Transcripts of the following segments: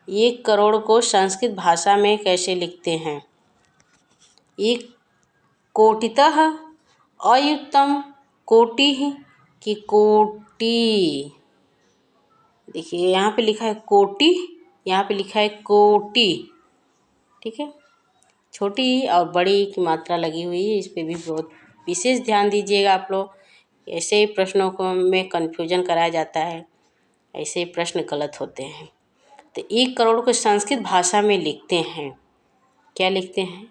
एक करोड़ को संस्कृत भाषा में कैसे लिखते हैं? एक कोटितः, अयुक्तम, कोटिः कि कोटि। देखिए यहाँ पे लिखा है कोटि, यहाँ पे लिखा है कोटि। ठीक है, छोटी और बड़ी की मात्रा लगी हुई है, इस पे भी बहुत विशेष ध्यान दीजिएगा आप लोग। ऐसे ही प्रश्नों को में कन्फ्यूजन कराया जाता है, ऐसे ही प्रश्न गलत होते हैं। तो 1 करोड़ को संस्कृत भाषा में लिखते हैं, क्या लिखते हैं?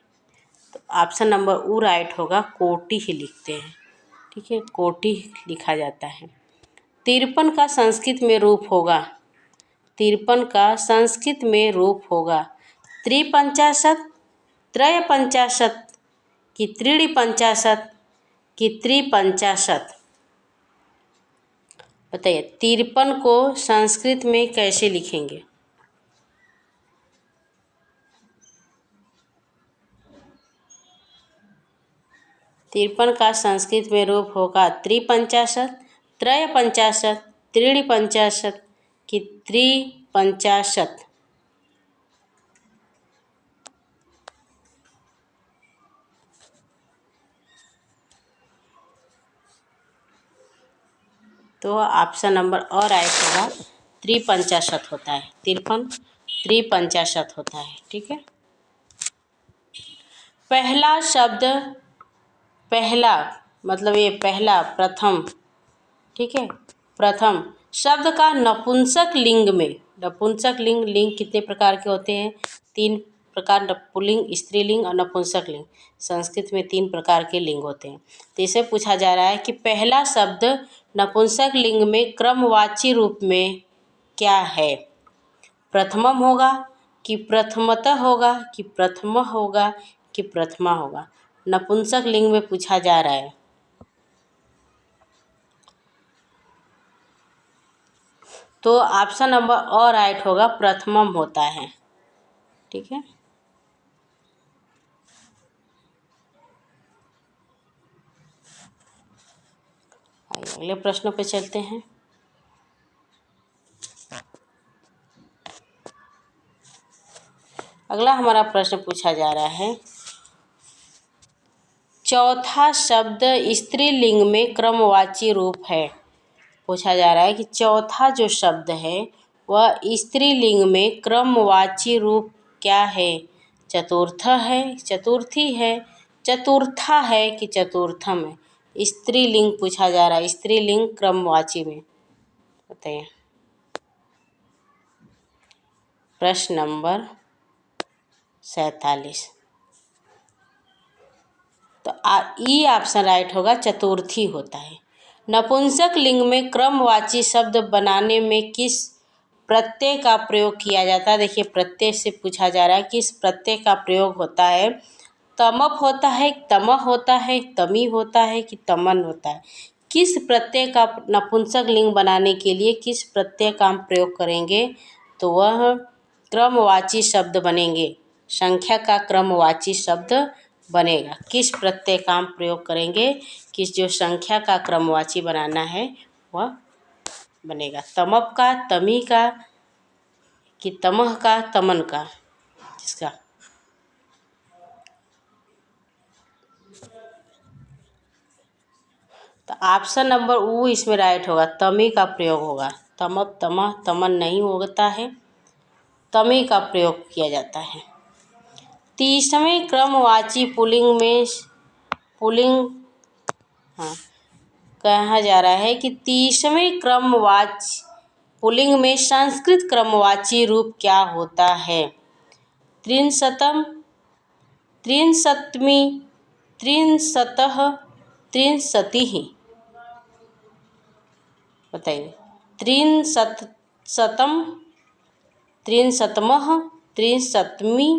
तो ऑप्शन नंबर ऊ राइट होगा, कोटि ही लिखते हैं। ठीक है, कोटि लिखा जाता है। 53 का संस्कृत में रूप होगा, 53 का संस्कृत में रूप होगा त्रिपंचाशत, त्रयपंचाशत कि त्रिपंचाशत कि त्रिपंचाशत। बताइए 53 को संस्कृत में कैसे लिखेंगे? तिरपन का संस्कृत में रूप होगा त्रिपंचाशत, त्रयपंचाशत, त्रिपंचाशत कि त्रिपंचाशत। तो ऑप्शन नंबर और राइट होगा, त्रिपंचाशत होता है। 53 त्रिपंचाशत होता है। ठीक है, पहला शब्द, पहला मतलब ये पहला, प्रथम। ठीक है, प्रथम शब्द का नपुंसक लिंग में, नपुंसक लिंग, लिंग कितने प्रकार के होते हैं? 3 प्रकार, पुल्लिंग, स्त्रीलिंग और नपुंसक लिंग। संस्कृत में 3 प्रकार के लिंग होते हैं। तो इसे पूछा जा रहा है कि पहला शब्द नपुंसक लिंग में क्रमवाची रूप में क्या है? प्रथमम होगा कि प्रथमतः होगा कि प्रथम होगा कि प्रथमा होगा? नपुंसक लिंग में पूछा जा रहा है। तो ऑप्शन नंबर और राइट होगा, प्रथमम होता है। ठीक है, आइए अगले प्रश्नों पे चलते हैं। अगला हमारा प्रश्न पूछा जा रहा है, चौथा शब्द स्त्रीलिंग में क्रमवाची रूप है। पूछा जा रहा है कि चौथा जो शब्द है वह स्त्रीलिंग में क्रमवाची रूप क्या है? चतुर्थ है, चतुर्थी है, चतुर्था है कि चतुर्थम है? स्त्रीलिंग पूछा जा रहा है, स्त्रीलिंग क्रमवाची में। बताइए। प्रश्न नंबर 47। तो ई ऑप्शन राइट होगा, चतुर्थी होता है। नपुंसक लिंग में क्रमवाची शब्द बनाने में किस प्रत्यय का प्रयोग किया जाता है? देखिए प्रत्यय से पूछा जा रहा है, किस प्रत्यय का प्रयोग होता है? तमप होता है, तमह होता है, तमी होता है कि तमन होता है? किस प्रत्यय का नपुंसक लिंग बनाने के लिए किस प्रत्यय का हम प्रयोग करेंगे? तो वह क्रमवाची शब्द बनेंगे, संख्या का क्रमवाची शब्द बनेगा। किस प्रत्यय का हम प्रयोग करेंगे? किस जो संख्या का क्रमवाची बनाना है वह बनेगा, तमप का, तमी का कि तमह का, तमन का? इसका तो ऑप्शन नंबर ऊ इसमें राइट होगा, तमी का प्रयोग होगा। तमप, तमह, तमन नहीं होता है, तमी का प्रयोग किया जाता है। 30वें क्रमवाची पुल्लिंग में, पुल्लिंग, हाँ, कहा जा रहा है कि 30वें क्रमवाची पुल्लिंग में संस्कृत क्रमवाची रूप क्या होता है? त्रिंशतम, त्रिंशत्मी, त्रिंशतः, त्रिंशतिः? बताइए। त्रिंशतम, त्रिंशतमः, त्रिंशत्मी,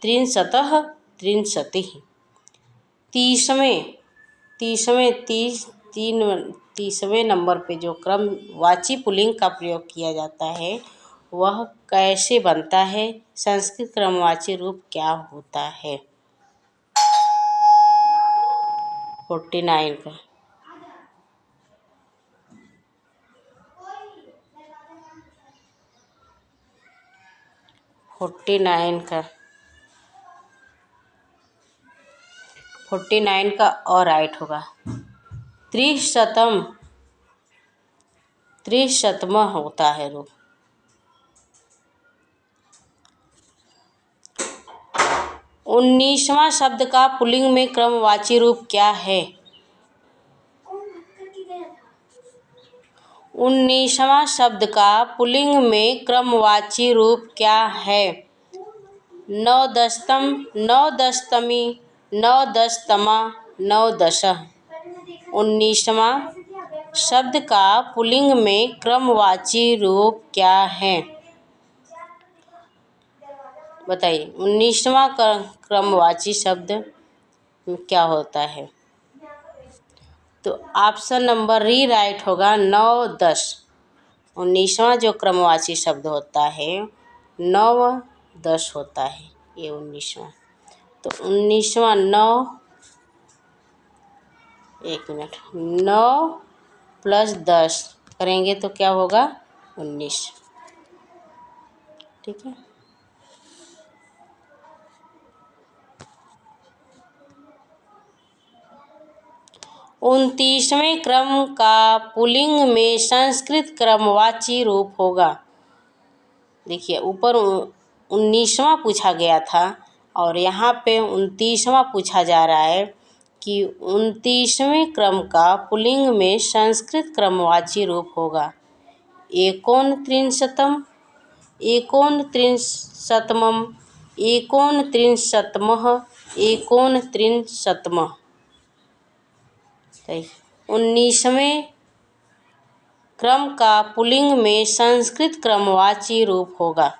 त्रिंशतः, त्रिंशतिः? 30वें, 30वें नंबर पे जो क्रमवाची पुल्लिंग का प्रयोग किया जाता है वह कैसे बनता है? संस्कृत क्रमवाची रूप क्या होता है? 49 का। 49 का और राइट होगा। त्रिशतम होता है रूप। 19वां शब्द का पुल्लिंग में क्रमवाची रूप क्या है? 19वां शब्द का पुल्लिंग में क्रमवाची रूप क्या है? नवदशतम, नवदशतमी, नवदशतमा, नवदशः। 19वां शब्द का पुल्लिंग में क्रमवाची रूप क्या है? बताइए 19वां क्रमवाची शब्द क्या होता है? तो ऑप्शन नंबर री राइट होगा 9, 10। 19वां जो क्रमवाची शब्द होता है 9, 10 होता है, ये 19वां। तो 19वां 9, 9 + 10 करेंगे तो क्या होगा? 19। ठीक है। उनतीसवें क्रम का पुल्लिंग में संस्कृत क्रमवाची रूप होगा। देखिए ऊपर 19वां पूछा गया था और यहाँ पे 29वां पूछा जा रहा है कि 29वें क्रम का पुल्लिंग में संस्कृत क्रमवाची रूप होगा। एकोनत्रिंशतम, एकोनत्रिंशतमम, एकोनत्रिंशतमः, एकोनत्रिंशतमः। 19वें क्रम का पुल्लिंग में संस्कृत क्रमवाची रूप होगा।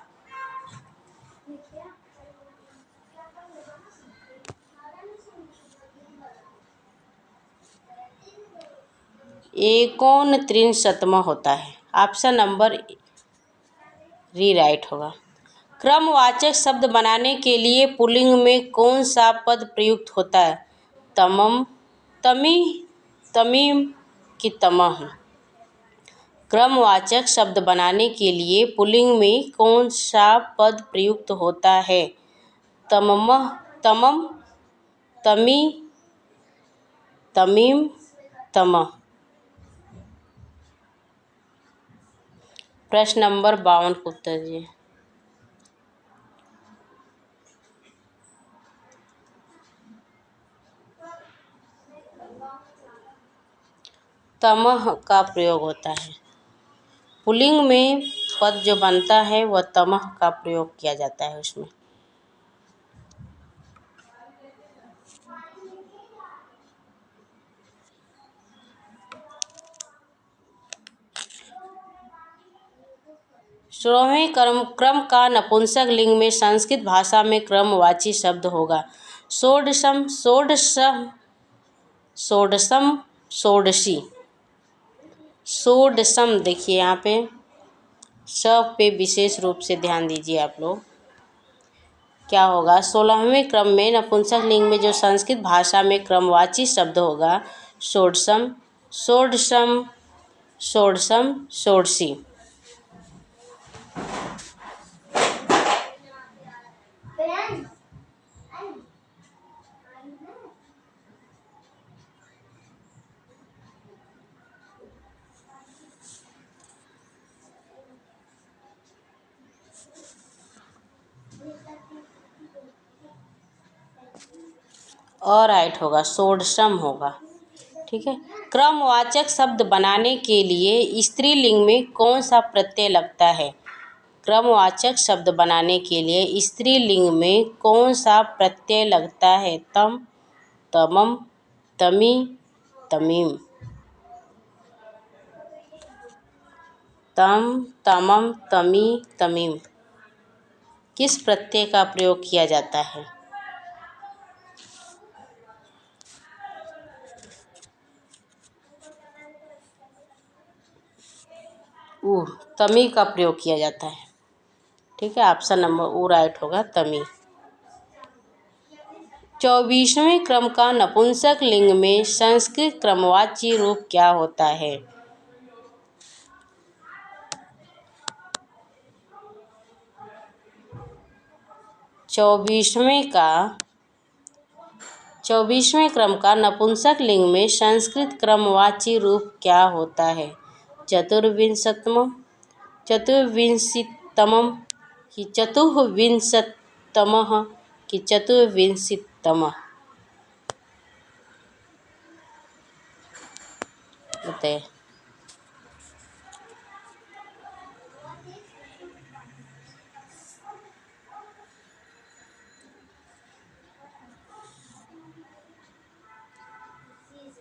एकोनत्रिंशतम होता है। ऑप्शन नंबर री राइट होगा। क्रमवाचक शब्द बनाने के लिए पुल्लिंग में कौन सा पद प्रयुक्त होता है? तमम, तमी, तमीम कि तमह। क्रमवाचक शब्द बनाने के लिए पुल्लिंग में कौन सा पद प्रयुक्त होता है? तमम, तमम, तमी, तमीम, तमह। प्रश्न नंबर 52 को उत्तर दीजिए। तमह का प्रयोग होता है। पुल्लिंग में पद जो बनता है वह तमह का प्रयोग किया जाता है उसमें। सोलहवें क्रम का नपुंसक लिंग में संस्कृत भाषा में क्रमवाची शब्द होगा। षोडशम, षोडशः, षोडशम, षोडशी। षोडशम देखिए यहाँ पे सब पे विशेष रूप से ध्यान दीजिए आप लोग। क्या होगा? 16वें क्रम में नपुंसक लिंग में जो संस्कृत भाषा में क्रमवाची शब्द होगा षोडशम, षोडशम, षोडशम, षोडशी। और राइट होगा षोडशम होगा। ठीक है। क्रमवाचक शब्द बनाने के लिए स्त्रीलिंग में कौन सा प्रत्यय लगता है? क्रमवाचक शब्द बनाने के लिए स्त्रीलिंग में कौन सा प्रत्यय लगता है? तम, तमम, तमी, तमीम। तम, तमम, तमी, तमीम किस प्रत्यय का प्रयोग किया जाता है? तमी का प्रयोग किया जाता है। ठीक है। ऑप्शन नंबर ओ राइट होगा तमी। 24वें क्रम का नपुंसक लिंग में संस्कृत क्रमवाची रूप क्या होता है? 24वें क्रम का नपुंसक लिंग में संस्कृत क्रमवाची रूप क्या होता है? चतुर्विंशतमः, चतुर्विंशतितमः कि चतुर्विंशतमः कि चतुर्विंशतितमः? बताइए।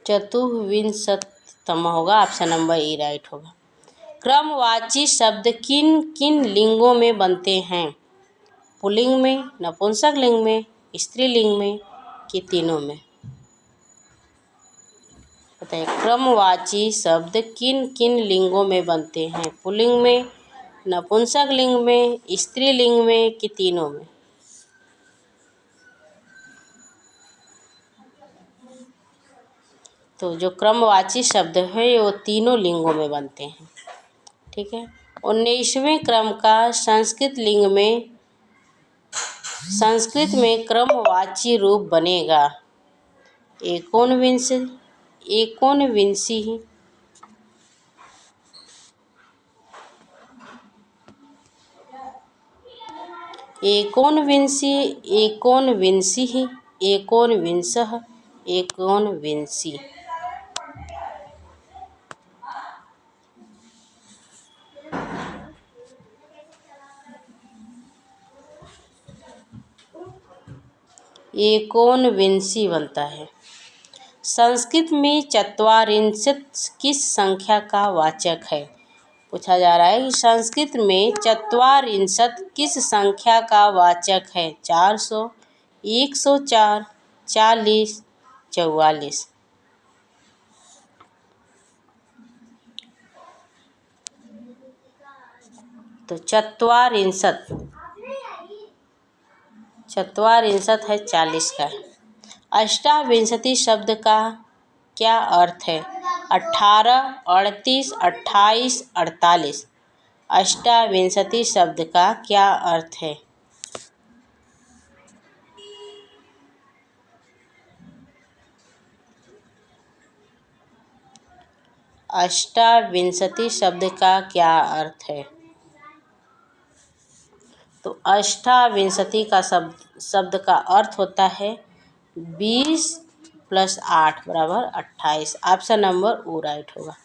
चतुर्विंशतितम होगा, ऑप्शन नंबर ए राइट होगा। क्रमवाची शब्द किन किन लिंगों में बनते हैं? पुल्लिंग में, नपुंसक लिंग में, स्त्रीलिंग में कि तीनों में? बताइए। क्रमवाची शब्द किन किन लिंगों में बनते हैं? पुल्लिंग में, नपुंसक लिंग में, स्त्रीलिंग में कि तीनों में? तो जो क्रमवाची शब्द है वो तीनों लिंगों में बनते हैं। ठीक है। 19वें क्रम का संस्कृत में क्रमवाची रूप बनेगा। एकोनविंशि, एकोनविंशः, एकोनविंशी। एकोनविंशी बनता है। संस्कृत में चत्वारिंशत् किस संख्या का वाचक है? पूछा जा रहा है कि संस्कृत में चत्वारिंशत् किस संख्या का वाचक है? 400, 104, 40, 44? तो चत्वारिंशत् है 40 का। अष्टाविंशति शब्द का क्या अर्थ है? 18, 38, 28, 48? अष्टाविंशति शब्द का क्या अर्थ है? अष्टाविंशति शब्द का क्या अर्थ है? तो अष्टाविंशति का शब्द का अर्थ होता है 20 + 8 = 28। ऑप्शन नंबर ओ राइट होगा।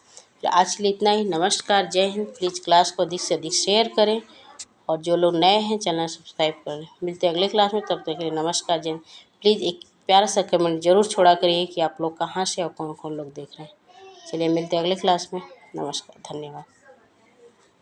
तो आज के लिए इतना ही। नमस्कार, जय हिंद। प्लीज़ क्लास को अधिक से अधिक शेयर करें और जो लोग नए हैं चैनल सब्सक्राइब करें। मिलते हैं अगले क्लास में, तब तक के लिए नमस्कार, जय हिंद। प्लीज़ एक प्यारा सा कमेंट जरूर छोड़ा करिए कि आप लोग कहाँ से और कौन कौन लोग देख रहे हैं। चलिए मिलते हैं अगले क्लास में। नमस्कार, धन्यवाद।